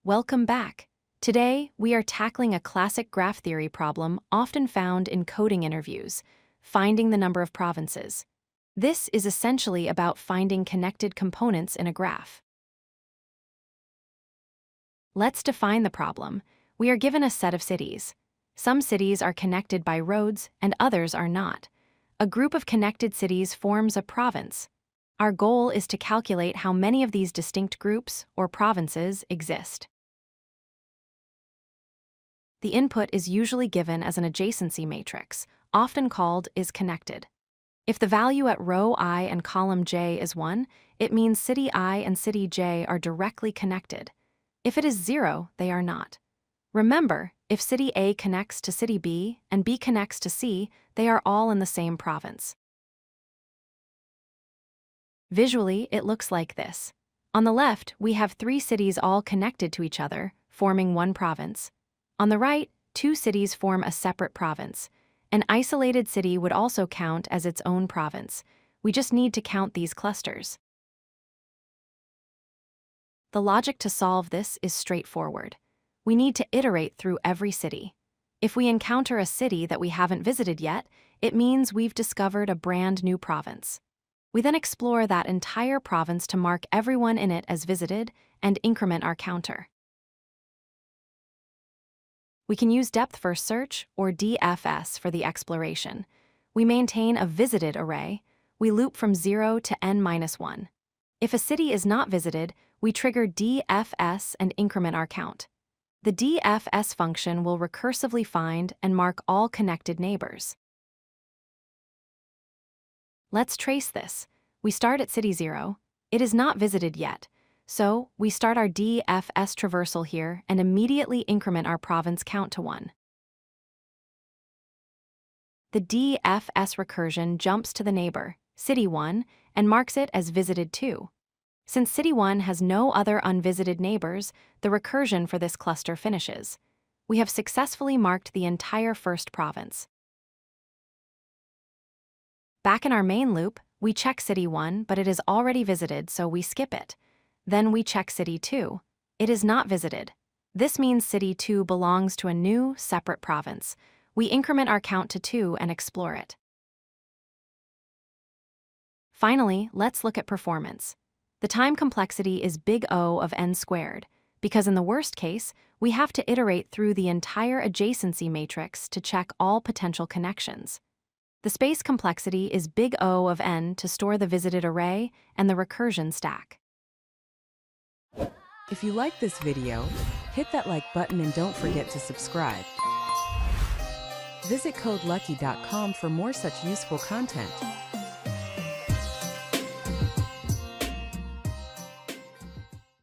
Welcome back. Today, we are tackling a classic graph theory problem often found in coding interviews, finding the number of provinces. This is essentially about finding connected components in a graph. Let's define the problem. We are given a set of cities. Some cities are connected by roads and others are not. A group of connected cities forms a province. Our goal is to calculate how many of these distinct groups, or provinces, exist. The input is usually given as an adjacency matrix, often called isConnected. If the value at row I and column j is 1, it means city I and city j are directly connected. If it is 0, they are not. Remember, if city A connects to city B and B connects to C, they are all in the same province. Visually, it looks like this. On the left, we have 3 cities all connected to each other, forming one province. On the right, 2 cities form a separate province. An isolated city would also count as its own province. We just need to count these clusters. The logic to solve this is straightforward. We need to iterate through every city. If we encounter a city that we haven't visited yet, it means we've discovered a brand new province. We then explore that entire province to mark everyone in it as visited and increment our counter. We can use depth-first search, or DFS, for the exploration. We maintain a visited array. We loop from 0 to n-1. If a city is not visited, we trigger DFS and increment our count. The DFS function will recursively find and mark all connected neighbors. Let's trace this. We start at city 0. It is not visited yet. So, we start our DFS traversal here and immediately increment our province count to 1. The DFS recursion jumps to the neighbor, city 1, and marks it as visited 2. Since city 1 has no other unvisited neighbors, the recursion for this cluster finishes. We have successfully marked the entire first province. Back in our main loop, we check city 1, but it is already visited, so we skip it. Then we check city 2. It is not visited. This means city 2 belongs to a new, separate province. We increment our count to 2 and explore it. Finally, let's look at performance. The time complexity is big O of n squared, because in the worst case, we have to iterate through the entire adjacency matrix to check all potential connections. The space complexity is big O of n to store the visited array and the recursion stack. If you like this video, hit that like button and don't forget to subscribe. Visit codelucky.com for more such useful content.